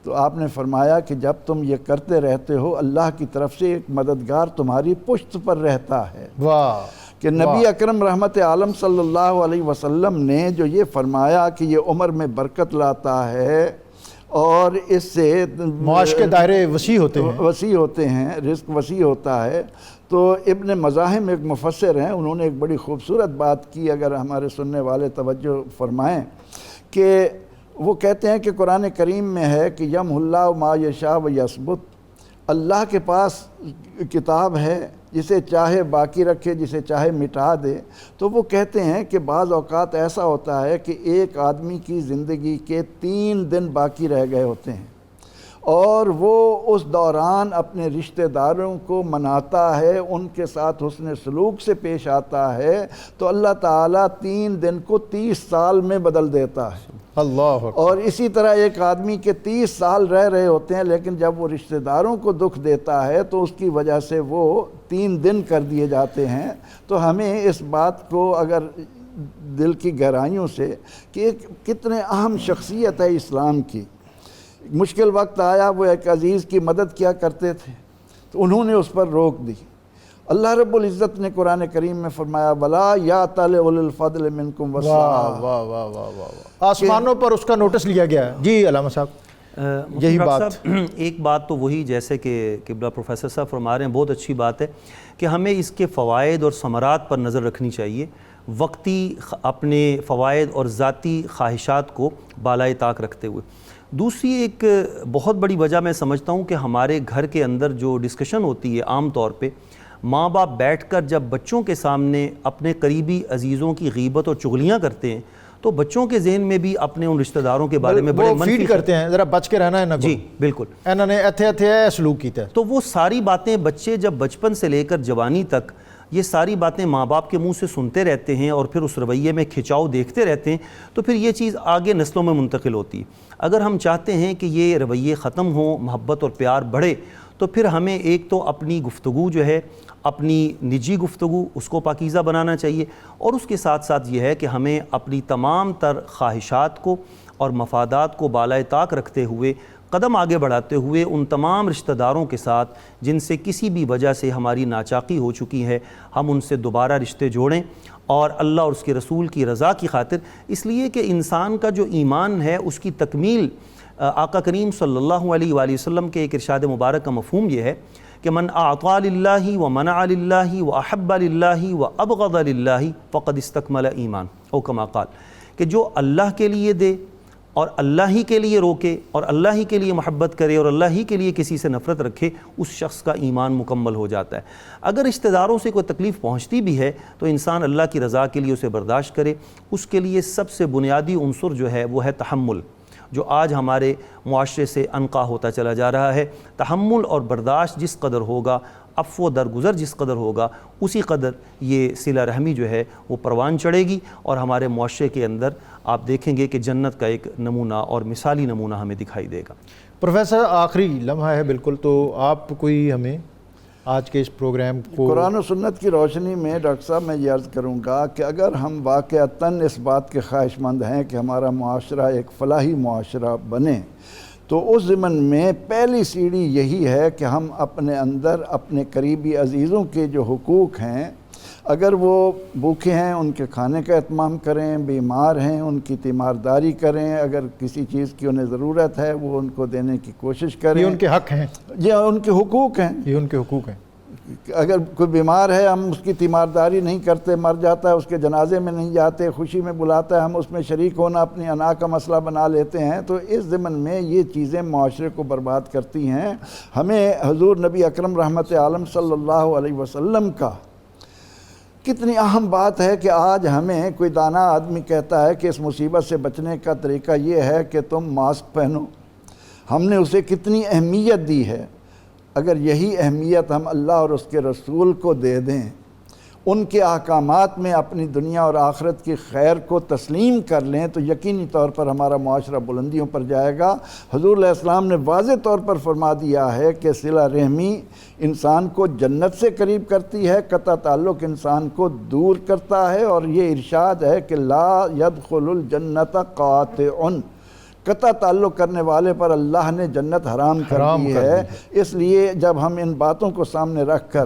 تو آپ نے فرمایا کہ جب تم یہ کرتے رہتے ہو اللہ کی طرف سے ایک مددگار تمہاری پشت پر رہتا ہے۔ واہ، کہ نبی اکرم رحمت عالم صلی اللہ علیہ وسلم نے جو یہ فرمایا کہ یہ عمر میں برکت لاتا ہے اور اس سے معاش کے دائرے وسیع ہوتے ہیں، رزق وسیع ہوتا ہے، تو ابن مزاحم ایک مفسر ہیں، انہوں نے ایک بڑی خوبصورت بات کی، اگر ہمارے سننے والے توجہ فرمائیں، کہ وہ کہتے ہیں کہ قرآن کریم میں ہے کہ یمحو اللہ ما یشاء و یثبت، اللہ کے پاس کتاب ہے، جسے چاہے باقی رکھے، جسے چاہے مٹا دے۔ تو وہ کہتے ہیں کہ بعض اوقات ایسا ہوتا ہے کہ ایک آدمی کی زندگی کے 3 دن باقی رہ گئے ہوتے ہیں اور وہ اس دوران اپنے رشتہ داروں کو مناتا ہے، ان کے ساتھ حسن سلوک سے پیش آتا ہے، تو اللہ تعالیٰ 3 دن کو 30 سال میں بدل دیتا ہے۔ اللہ اکبر۔ اور اسی طرح ایک آدمی کے 30 سال رہ رہے ہوتے ہیں، لیکن جب وہ رشتہ داروں کو دکھ دیتا ہے تو اس کی وجہ سے وہ 3 دن کر دیے جاتے ہیں۔ تو ہمیں اس بات کو اگر دل کی گہرائیوں سے کہ کتنے اہم شخصیت ہے اسلام کی، مشکل وقت آیا وہ ایک عزیز کی مدد کیا کرتے تھے تو انہوں نے اس پر روک دی۔ اللہ رب العزت نے قرآن کریم میں فرمایا وَلَا يَأْتَلِ أُولِو الْفَضْلِ مِنْكُمْ واہ وَالسَّعَةِ۔ واہ واہ واہ واہ، آسمانوں پر اس کا نوٹس لیا گیا ہے۔ جی علامہ صاحب، یہی بات ایک بات تو وہی جیسے کہ قبلہ پروفیسر صاحب فرما رہے ہیں، بہت اچھی بات ہے کہ ہمیں اس کے فوائد اور ثمرات پر نظر رکھنی چاہیے، وقتی اپنے فوائد اور ذاتی خواہشات کو بالائے طاق رکھتے ہوئے۔ دوسری ایک بہت بڑی وجہ میں سمجھتا ہوں کہ ہمارے گھر کے اندر جو ڈسکشن ہوتی ہے عام طور پہ، ماں باپ بیٹھ کر جب بچوں کے سامنے اپنے قریبی عزیزوں کی غیبت اور چغلیاں کرتے ہیں تو بچوں کے ذہن میں بھی اپنے ان رشتہ داروں کے بارے میں بڑے وہ منفی فیڈ کرتے ہیں، ذرا بچ کے رہنا ہے نا، جی بالکل، انہوں نے ایتھے سلوک کیتا ہے۔ تو وہ ساری باتیں بچے جب بچپن سے لے کر جوانی تک یہ ساری باتیں ماں باپ کے منہ سے سنتے رہتے ہیں اور پھر اس رویے میں کھچاؤ دیکھتے رہتے ہیں، تو پھر یہ چیز آگے نسلوں میں منتقل ہوتی ہے۔ اگر ہم چاہتے ہیں کہ یہ رویے ختم ہوں، محبت اور پیار بڑھے، تو پھر ہمیں ایک تو اپنی گفتگو جو ہے، اپنی نجی گفتگو، اس کو پاکیزہ بنانا چاہیے، اور اس کے ساتھ ساتھ یہ ہے کہ ہمیں اپنی تمام تر خواہشات کو اور مفادات کو بالائے طاق رکھتے ہوئے، قدم آگے بڑھاتے ہوئے ان تمام رشتہ داروں کے ساتھ جن سے کسی بھی وجہ سے ہماری ناچاقی ہو چکی ہے، ہم ان سے دوبارہ رشتے جوڑیں، اور اللہ اور اس کے رسول کی رضا کی خاطر، اس لیے کہ انسان کا جو ایمان ہے اس کی تکمیل آقا کریم صلی اللہ علیہ وآلہ وسلم کے ایک ارشاد مبارک کا مفہوم یہ ہے کہ من اعطى للہ ومنع للہ واحب للہ وابغض للہ فقد استکمل ایمان، او کما قال، کہ جو اللہ کے لیے دے اور اللہ ہی کے لیے روکے اور اللہ ہی کے لیے محبت کرے اور اللہ ہی کے لیے کسی سے نفرت رکھے، اس شخص کا ایمان مکمل ہو جاتا ہے۔ اگر رشتہ داروں سے کوئی تکلیف پہنچتی بھی ہے تو انسان اللہ کی رضا کے لیے اسے برداشت کرے۔ اس کے لیے سب سے بنیادی عنصر جو ہے وہ ہے تحمل، جو آج ہمارے معاشرے سے انقا ہوتا چلا جا رہا ہے۔ تحمل اور برداشت جس قدر ہوگا، عفو و درگزر جس قدر ہوگا، اسی قدر یہ صلہ رحمی جو ہے وہ پروان چڑھے گی، اور ہمارے معاشرے کے اندر آپ دیکھیں گے کہ جنت کا ایک نمونہ اور مثالی نمونہ ہمیں دکھائی دے گا۔ پروفیسر، آخری لمحہ ہے بالکل، تو آپ کوئی ہمیں آج کے اس پروگرام کو قرآن و سنت کی روشنی میں ڈاکٹر صاحب میں یہ عرض کروں گا کہ اگر ہم واقعتاً اس بات کے خواہش مند ہیں کہ ہمارا معاشرہ ایک فلاحی معاشرہ بنے، تو اس ضمن میں پہلی سیڑھی یہی ہے کہ ہم اپنے اندر اپنے قریبی عزیزوں کے جو حقوق ہیں، اگر وہ بھوکے ہیں ان کے کھانے کا اہتمام کریں، بیمار ہیں ان کی تیمارداری کریں، اگر کسی چیز کی انہیں ضرورت ہے وہ ان کو دینے کی کوشش کریں۔ یہ ان کے حق ہیں، یہ ان کے حقوق ہیں، یہ ان کے حقوق ہیں۔ اگر کوئی بیمار ہے ہم اس کی تیمارداری نہیں کرتے، مر جاتا ہے اس کے جنازے میں نہیں جاتے، خوشی میں بلاتا ہے ہم اس میں شریک ہونا اپنی انا کا مسئلہ بنا لیتے ہیں، تو اس ضمن میں یہ چیزیں معاشرے کو برباد کرتی ہیں۔ ہمیں حضور نبی اکرم رحمت عالم صلی اللہ علیہ وسلم کا کتنی اہم بات ہے کہ آج ہمیں کوئی دانا آدمی کہتا ہے کہ اس مصیبت سے بچنے کا طریقہ یہ ہے کہ تم ماسک پہنو، ہم نے اسے کتنی اہمیت دی ہے۔ اگر یہی اہمیت ہم اللہ اور اس کے رسول کو دے دیں، ان کے احکامات میں اپنی دنیا اور آخرت کی خیر کو تسلیم کر لیں، تو یقینی طور پر ہمارا معاشرہ بلندیوں پر جائے گا۔ حضور علیہ السلام نے واضح طور پر فرما دیا ہے کہ صلہ رحمی انسان کو جنت سے قریب کرتی ہے، قطع تعلق انسان کو دور کرتا ہے، اور یہ ارشاد ہے کہ لا يدخل الجنت قاطع، قطع تعلق کرنے والے پر اللہ نے جنت حرام کر دی ہے۔ اس لیے جب ہم ان باتوں کو سامنے رکھ کر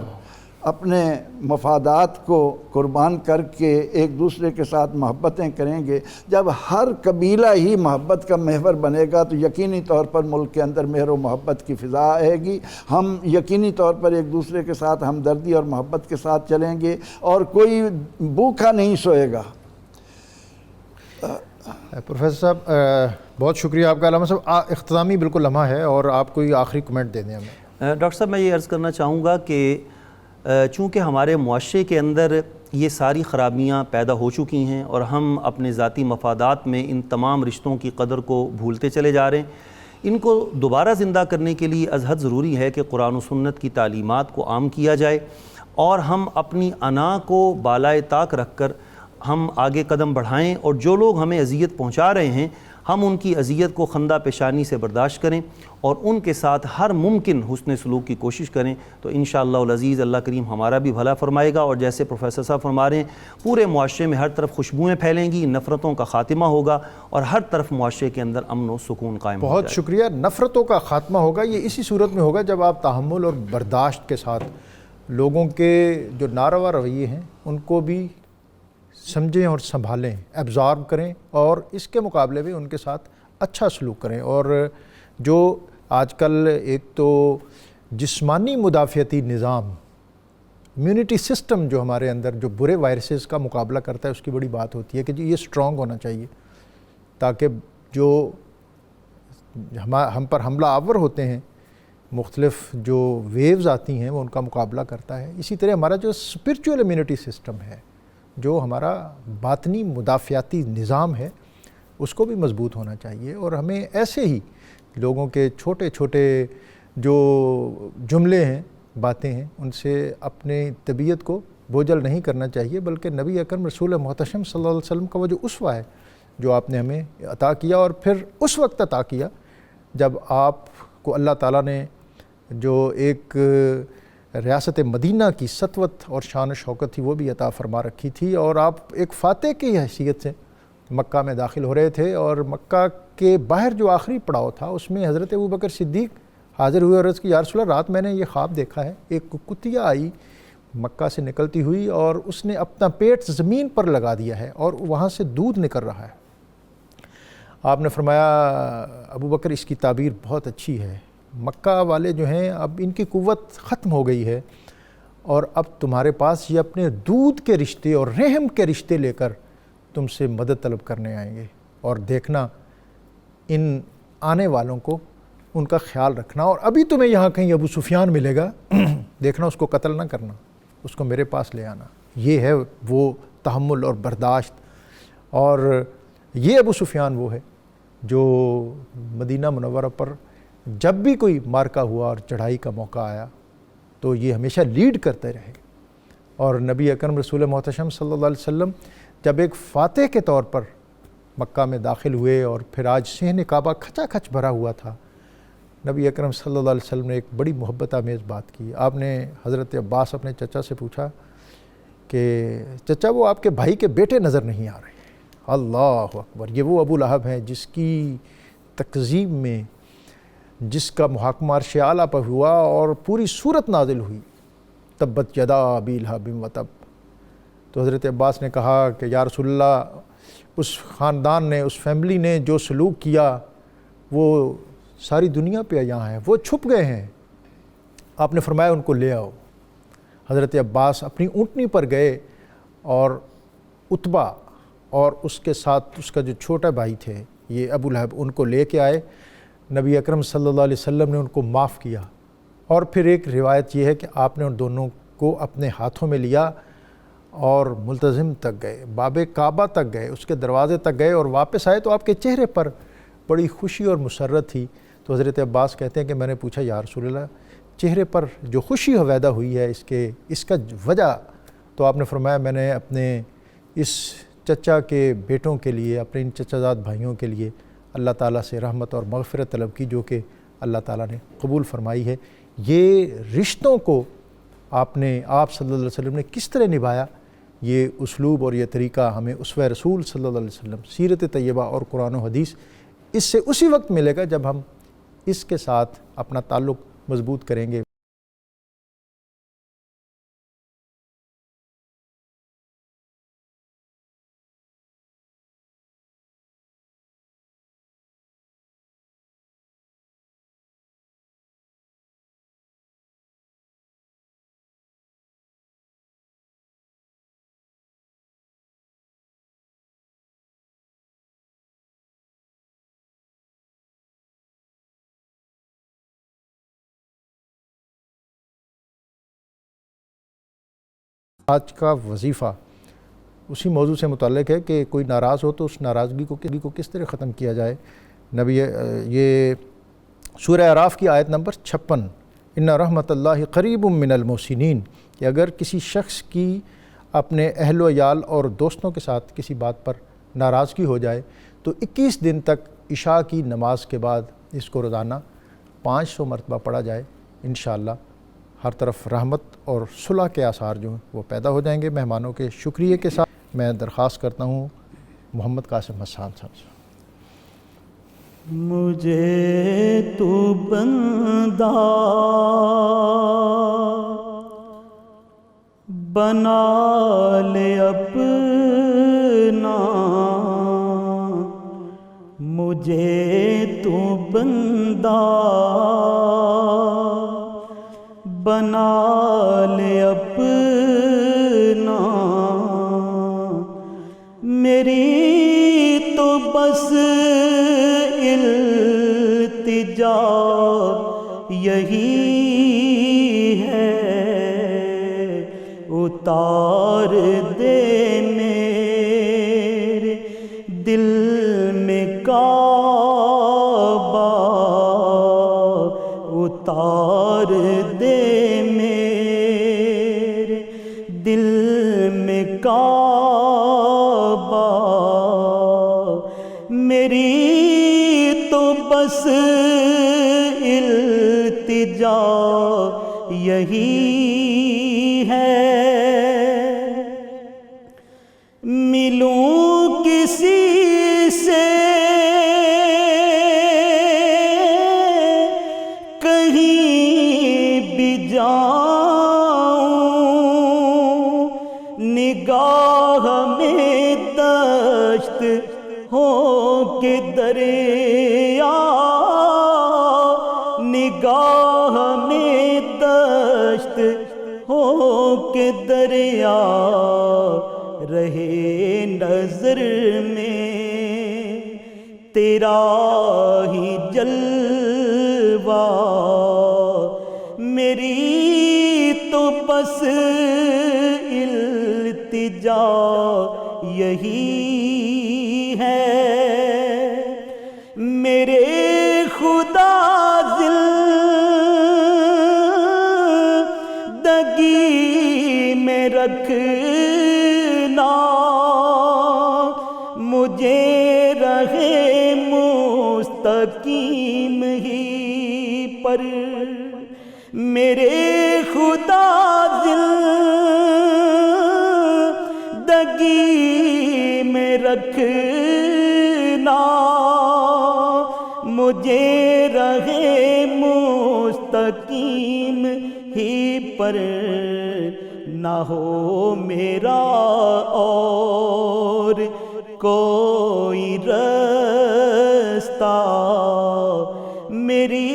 اپنے مفادات کو قربان کر کے ایک دوسرے کے ساتھ محبتیں کریں گے، جب ہر قبیلہ ہی محبت کا محور بنے گا تو یقینی طور پر ملک کے اندر مہر و محبت کی فضا آئے گی، ہم یقینی طور پر ایک دوسرے کے ساتھ ہمدردی اور محبت کے ساتھ چلیں گے، اور کوئی بھوکا نہیں سوئے گا۔ پروفیسر صاحب بہت شکریہ آپ کا۔ علامہ صاحب اختتامی بالکل لمحہ ہے، اور آپ کوئی آخری کمنٹ دے دیں ہمیں۔ ڈاکٹر صاحب میں یہ عرض کرنا چاہوں گا کہ چونکہ ہمارے معاشرے کے اندر یہ ساری خرابیاں پیدا ہو چکی ہیں اور ہم اپنے ذاتی مفادات میں ان تمام رشتوں کی قدر کو بھولتے چلے جا رہے ہیں، ان کو دوبارہ زندہ کرنے کے لیے از حد ضروری ہے کہ قرآن و سنت کی تعلیمات کو عام کیا جائے، اور ہم اپنی انا کو بالائے طاق رکھ کر ہم آگے قدم بڑھائیں، اور جو لوگ ہمیں اذیت پہنچا رہے ہیں ہم ان کی اذیت کو خندہ پیشانی سے برداشت کریں اور ان کے ساتھ ہر ممکن حسن سلوک کی کوشش کریں تو انشاءاللہ العزیز اللہ کریم ہمارا بھی بھلا فرمائے گا، اور جیسے پروفیسر صاحب فرما رہے ہیں پورے معاشرے میں ہر طرف خوشبوئیں پھیلیں گی، نفرتوں کا خاتمہ ہوگا اور ہر طرف معاشرے کے اندر امن و سکون قائم ہو جائے بہت شکریہ۔ نفرتوں کا خاتمہ ہوگا، یہ اسی صورت میں ہوگا جب آپ تحمل اور برداشت کے ساتھ لوگوں کے جو ناروا رویے ہیں ان کو بھی سمجھیں اور سنبھالیں، ایبزارب کریں، اور اس کے مقابلے میں ان کے ساتھ اچھا سلوک کریں۔ اور جو آج کل ایک تو جسمانی مدافعتی نظام، امیونٹی سسٹم جو ہمارے اندر جو برے وائرسز کا مقابلہ کرتا ہے، اس کی بڑی بات ہوتی ہے کہ جی یہ سٹرونگ ہونا چاہیے تاکہ جو ہم پر حملہ آور ہوتے ہیں، مختلف جو ویوز آتی ہیں وہ ان کا مقابلہ کرتا ہے۔ اسی طرح ہمارا جو اسپرچول امیونٹی سسٹم ہے، جو ہمارا باطنی مدافعتی نظام ہے، اس کو بھی مضبوط ہونا چاہیے، اور ہمیں ایسے ہی لوگوں کے چھوٹے چھوٹے جو جملے ہیں، باتیں ہیں، ان سے اپنے طبیعت کو بوجھل نہیں کرنا چاہیے، بلکہ نبی اکرم رسول محتشم صلی اللہ علیہ وسلم کا وہ جو اسوہ ہے جو آپ نے ہمیں عطا کیا، اور پھر اس وقت عطا کیا جب آپ کو اللہ تعالیٰ نے جو ایک ریاست مدینہ کی سطوت اور شان و شوکت تھی وہ بھی عطا فرما رکھی تھی، اور آپ ایک فاتح کی حیثیت سے مکہ میں داخل ہو رہے تھے، اور مکہ کے باہر جو آخری پڑاؤ تھا اس میں حضرت ابوبکر صدیق حاضر ہوئے اور عرض کی یا رسول اللہ رات میں نے یہ خواب دیکھا ہے، ایک کتیا آئی مکہ سے نکلتی ہوئی اور اس نے اپنا پیٹ زمین پر لگا دیا ہے اور وہاں سے دودھ نکل رہا ہے۔ آپ نے فرمایا ابوبکر اس کی تعبیر بہت اچھی ہے، مکہ والے جو ہیں اب ان کی قوت ختم ہو گئی ہے، اور اب تمہارے پاس یہ اپنے دودھ کے رشتے اور رحم کے رشتے لے کر تم سے مدد طلب کرنے آئیں گے، اور دیکھنا ان آنے والوں کو ان کا خیال رکھنا، اور ابھی تمہیں یہاں کہیں ابو سفیان ملے گا دیکھنا اس کو قتل نہ کرنا، اس کو میرے پاس لے آنا۔ یہ ہے وہ تحمل اور برداشت، اور یہ ابو سفیان وہ ہے جو مدینہ منورہ پر جب بھی کوئی مارکا ہوا اور چڑھائی کا موقع آیا تو یہ ہمیشہ لیڈ کرتے رہے، اور نبی اکرم رسول محتشم صلی اللہ علیہ وسلم جب ایک فاتح کے طور پر مکہ میں داخل ہوئے اور پھر آج صحن کعبہ کھچا کھچ بھرا ہوا تھا، نبی اکرم صلی اللہ علیہ وسلم نے ایک بڑی محبت آمیز بات کی۔ آپ نے حضرت عباس اپنے چچا سے پوچھا کہ چچا وہ آپ کے بھائی کے بیٹے نظر نہیں آ رہے۔ اللہ اکبر، یہ وہ ابو لہب ہیں جس کی تکذیب میں جس کا محاکمہ عرش اعلیٰ پر ہوا اور پوری صورت نازل ہوئی، تبت یدا ابی لہب وتب۔ تو حضرت عباس نے کہا کہ یا رسول اللہ اس خاندان نے، اس فیملی نے جو سلوک کیا وہ ساری دنیا پہ یہاں ہے، وہ چھپ گئے ہیں۔ آپ نے فرمایا ان کو لے آؤ۔ حضرت عباس اپنی اونٹنی پر گئے اور عتبہ اور اس کے ساتھ اس کا جو چھوٹا بھائی تھے یہ ابو لہب، ان کو لے کے آئے۔ نبی اکرم صلی اللہ علیہ وسلم نے ان کو معاف کیا، اور پھر ایک روایت یہ ہے کہ آپ نے ان دونوں کو اپنے ہاتھوں میں لیا اور ملتزم تک گئے، باب کعبہ تک گئے، اس کے دروازے تک گئے، اور واپس آئے تو آپ کے چہرے پر بڑی خوشی اور مسرت تھی۔ تو حضرت عباس کہتے ہیں کہ میں نے پوچھا یا رسول اللہ چہرے پر جو خوشی پیدا ہوئی ہے اس کا وجہ؟ تو آپ نے فرمایا میں نے اپنے اس چچا کے بیٹوں کے لیے، اپنے ان چچا زاد بھائیوں کے لیے اللہ تعالیٰ سے رحمت اور مغفرت طلب کی، جو کہ اللہ تعالیٰ نے قبول فرمائی ہے۔ یہ رشتوں کو آپ صلی اللہ علیہ وسلم نے کس طرح نبھایا، یہ اسلوب اور یہ طریقہ ہمیں اسوہ رسول صلی اللہ علیہ وسلم، سیرت طیبہ اور قرآن و حدیث اس سے اسی وقت ملے گا جب ہم اس کے ساتھ اپنا تعلق مضبوط کریں گے۔ آج کا وظیفہ اسی موضوع سے متعلق ہے کہ کوئی ناراض ہو تو اس ناراضگی کو کس طرح ختم کیا جائے۔ یہ سورہ اعراف کی آیت نمبر 56، ان رحمت اللہ قریب من المحسنین، کہ اگر کسی شخص کی اپنے اہل و عیال اور دوستوں کے ساتھ کسی بات پر ناراضگی ہو جائے تو 21 دن تک عشاء کی نماز کے بعد اس کو روزانہ 500 مرتبہ پڑھا جائے، انشاءاللہ ہر طرف رحمت اور صلح کے آثار جو ہیں وہ پیدا ہو جائیں گے۔ مہمانوں کے شکریہ کے ساتھ میں درخواست کرتا ہوں محمد قاسم حسان صاحب سے۔ مجھے تو بندہ بنا لے اپنا، مجھے تو بندہ بنا لے اپنا، میری تو بس التجا یہی ہے، اتار دے میرے دل میں کعبہ، اتار دے میرے دل میں کعبہ، میری تو بس التجا یہی ہے، ملوں کسی سے کہیں بھی جاؤں، نگاہ میں دشت ہو کے دریا، نگاہ میں دشت ہو کے دریا، رہے نظر میں تیرا ہی جلوہ، میری تو بس التجا یہی ہے، میرے خدا زندگی میں رکھنا، مجھے رہے مستقیم ہی پر، میرے خدا زندگی میں رکھنا، مجھے رہے مستقیم ہی پر، نہ ہو میرا اور کوئی رستہ، میری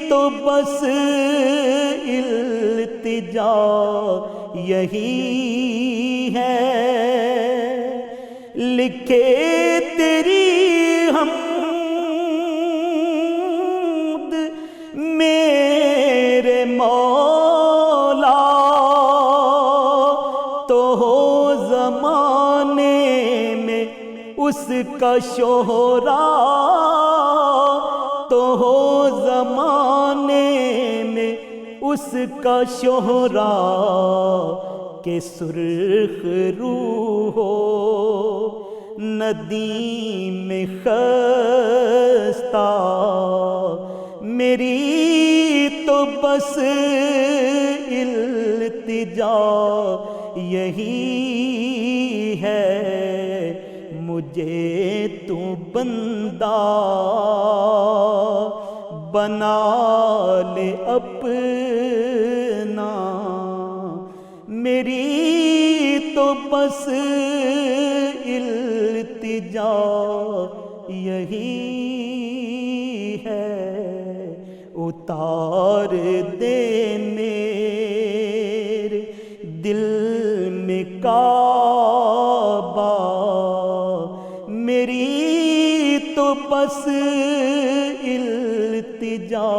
تو بس التجا یہی ہے، لکھے تیری حمد میرے مولا، تو ہو زمانے میں اس کا شہرا، تو ہو زمانے میں اس کا شہرا، کہ سرخ روح ہو ندیم میں خستہ، میری تو بس التجا یہی ہے، مجھے تو بندہ بنا لے اپنا، میری تو بس التجا یہی ہے، اتار دے میرے دل میں کعبہ، میری تو بس التجا